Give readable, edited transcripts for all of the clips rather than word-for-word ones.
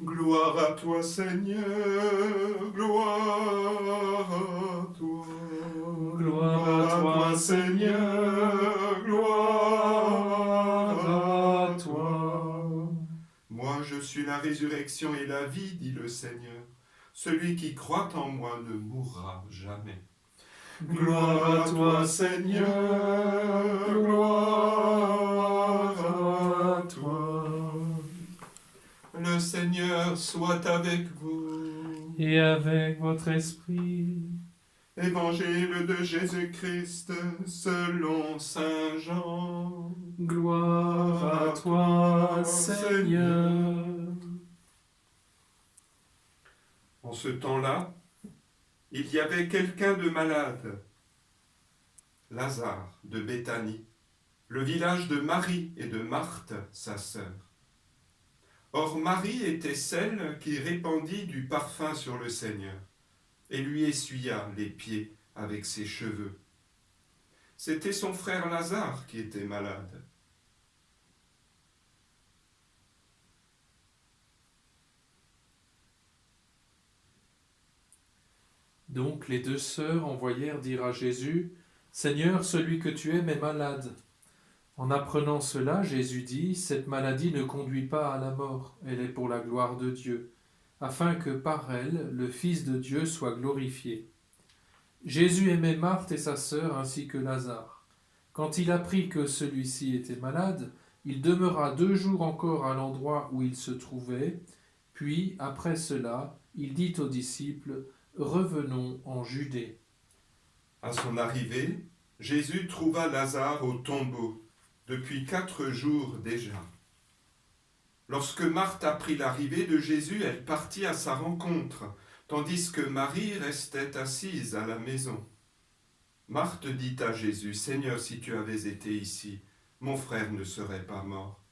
Gloire à toi, Seigneur, gloire à toi. Gloire à toi, Seigneur, gloire à toi. Moi, je suis la résurrection et la vie, dit le Seigneur. Celui qui croit en moi ne mourra jamais. Gloire à toi, Seigneur, gloire à toi. Le Seigneur soit avec vous. Et avec votre esprit. Évangile de Jésus-Christ selon Saint Jean. Gloire à toi, Seigneur. En ce temps-là, il y avait quelqu'un de malade, Lazare de Béthanie, le village de Marie et de Marthe, sa sœur. Or Marie était celle qui répandit du parfum sur le Seigneur et lui essuya les pieds avec ses cheveux. C'était son frère Lazare qui était malade. Donc les deux sœurs envoyèrent dire à Jésus, « Seigneur, celui que tu aimes est malade. » En apprenant cela, Jésus dit, « Cette maladie ne conduit pas à la mort, elle est pour la gloire de Dieu, afin que par elle le Fils de Dieu soit glorifié. » Jésus aimait Marthe et sa sœur ainsi que Lazare. Quand il apprit que celui-ci était malade, il demeura 2 jours encore à l'endroit où il se trouvait, puis, après cela, il dit aux disciples, « Revenons en Judée. » À son arrivée, Jésus trouva Lazare au tombeau, depuis 4 jours déjà. Lorsque Marthe apprit l'arrivée de Jésus, elle partit à sa rencontre, tandis que Marie restait assise à la maison. Marthe dit à Jésus, « Seigneur, si tu avais été ici, mon frère ne serait pas mort.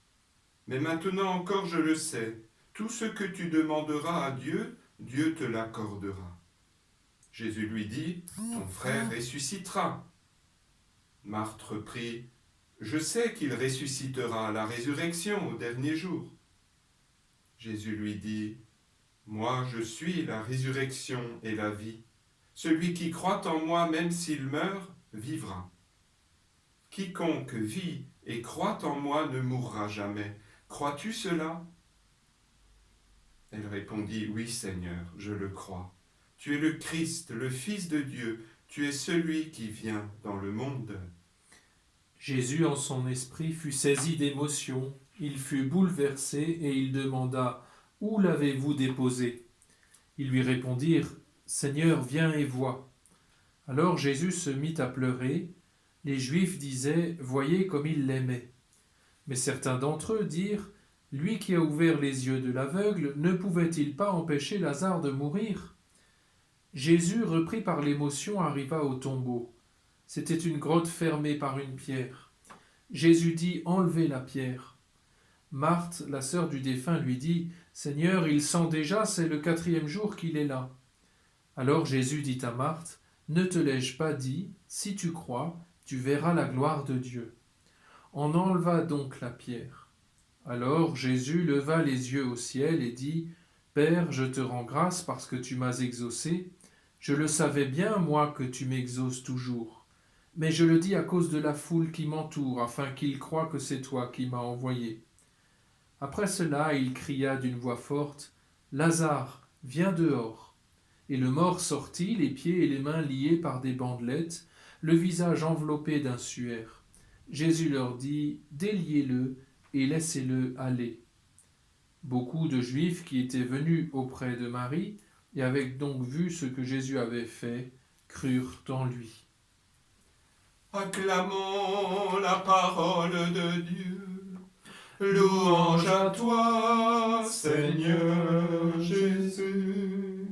Mais maintenant encore je le sais, tout ce que tu demanderas à Dieu, Dieu te l'accordera. » Jésus lui dit, « Ton frère ressuscitera. » Marthe reprit, « Je sais qu'il ressuscitera à la résurrection au dernier jour. » Jésus lui dit, « Moi je suis la résurrection et la vie. Celui qui croit en moi, même s'il meurt, vivra. Quiconque vit et croit en moi ne mourra jamais. Crois-tu cela ?» Elle répondit, « Oui, Seigneur, je le crois. Tu es le Christ, le Fils de Dieu, tu es celui qui vient dans le monde. » Jésus, en son esprit, fut saisi d'émotion. Il fut bouleversé et il demanda, « Où l'avez-vous déposé ?» Ils lui répondirent, « Seigneur, viens et vois. » Alors Jésus se mit à pleurer. Les Juifs disaient, « Voyez comme il l'aimait. » Mais certains d'entre eux dirent, « Lui qui a ouvert les yeux de l'aveugle, ne pouvait-il pas empêcher Lazare de mourir ?» Jésus, repris par l'émotion, arriva au tombeau. C'était une grotte fermée par une pierre. Jésus dit, « Enlevez la pierre. » Marthe, la sœur du défunt, lui dit, « Seigneur, il sent déjà, c'est le 4e jour qu'il est là. » Alors Jésus dit à Marthe, « Ne te l'ai-je pas dit, si tu crois, tu verras la gloire de Dieu. » On enleva donc la pierre. Alors Jésus leva les yeux au ciel et dit, « Père, je te rends grâce parce que tu m'as exaucé. Je le savais bien, moi, que tu m'exauces toujours. Mais je le dis à cause de la foule qui m'entoure, afin qu'ils croient que c'est toi qui m'as envoyé. » Après cela, il cria d'une voix forte, « Lazare, viens dehors. » Et le mort sortit, les pieds et les mains liés par des bandelettes, le visage enveloppé d'un suaire. Jésus leur dit, « Déliez-le et laissez-le aller. » Beaucoup de Juifs qui étaient venus auprès de Marie, et avaient donc vu ce que Jésus avait fait, crurent en lui. Acclamons la parole de Dieu. Louange à toi, Seigneur Jésus.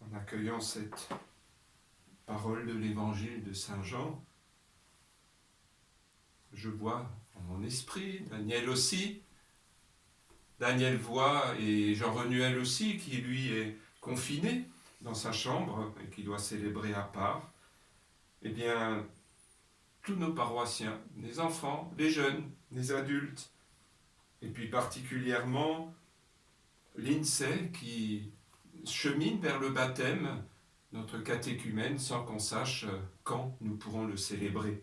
En accueillant cette parole de l'évangile de Saint Jean, je vois en mon esprit, Daniel aussi, Daniel voit, et Jean Renuel aussi, qui lui est confiné dans sa chambre et qui doit célébrer à part, eh bien, tous nos paroissiens, les enfants, les jeunes, les adultes, et puis particulièrement l'INSEE qui chemine vers le baptême, notre catéchumène, sans qu'on sache quand nous pourrons le célébrer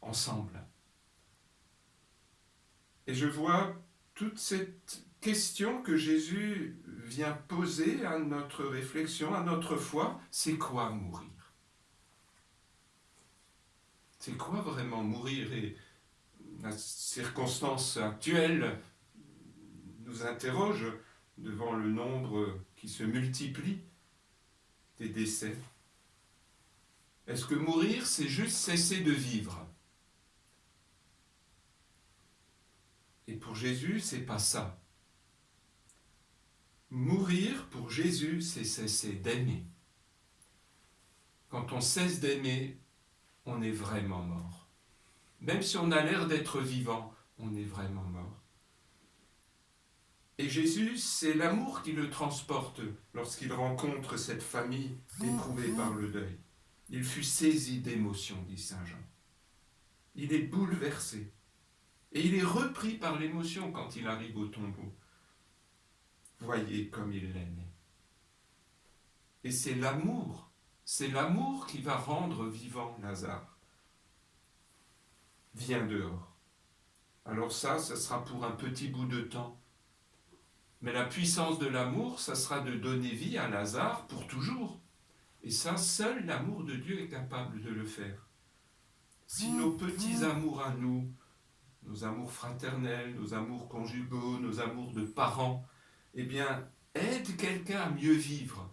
ensemble. Et je vois toute cette question que Jésus vient poser à notre réflexion, à notre foi, c'est quoi mourir? C'est quoi vraiment mourir? Et la circonstance actuelle nous interroge devant le nombre qui se multiplie des décès. Est-ce que mourir, c'est juste cesser de vivre? Et pour Jésus, c'est pas ça. Mourir, pour Jésus, c'est cesser d'aimer. Quand on cesse d'aimer, on est vraiment mort. Même si on a l'air d'être vivant, on est vraiment mort. Et Jésus, c'est l'amour qui le transporte lorsqu'il rencontre cette famille éprouvée par le deuil. Il fut saisi d'émotion, dit Saint Jean. Il est bouleversé. Et il est repris par l'émotion quand il arrive au tombeau. Voyez comme il l'aimait. Et c'est l'amour qui va rendre vivant Lazare. Viens dehors. Alors ça sera pour un petit bout de temps. Mais la puissance de l'amour, ça sera de donner vie à Lazare pour toujours. Et ça, seul l'amour de Dieu est capable de le faire. Si nos petits amours à nous, nos amours fraternels, nos amours conjugaux, nos amours de parents, eh bien, aident quelqu'un à mieux vivre.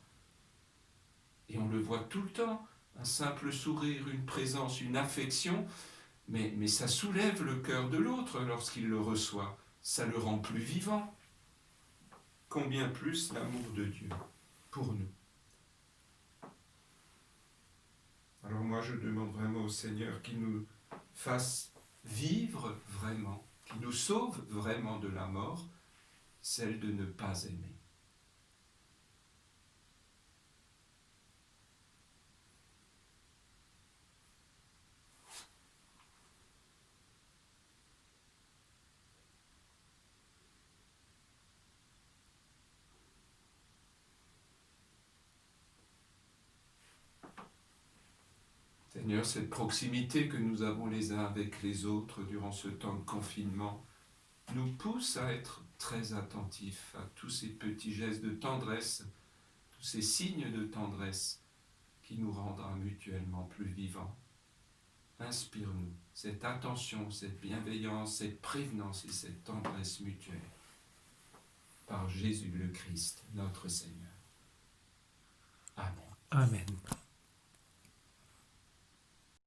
Et on le voit tout le temps, un simple sourire, une présence, une affection, mais ça soulève le cœur de l'autre lorsqu'il le reçoit. Ça le rend plus vivant. Combien plus l'amour de Dieu pour nous. Alors moi, je demande vraiment au Seigneur qu'il nous fasse vivre vraiment, qu'il nous sauve vraiment de la mort, celle de ne pas aimer. Seigneur, cette proximité que nous avons les uns avec les autres durant ce temps de confinement nous pousse à être très attentifs à tous ces petits gestes de tendresse, tous ces signes de tendresse qui nous rendra mutuellement plus vivants. Inspire-nous cette attention, cette bienveillance, cette prévenance et cette tendresse mutuelle. Par Jésus le Christ, notre Seigneur. Amen. Amen.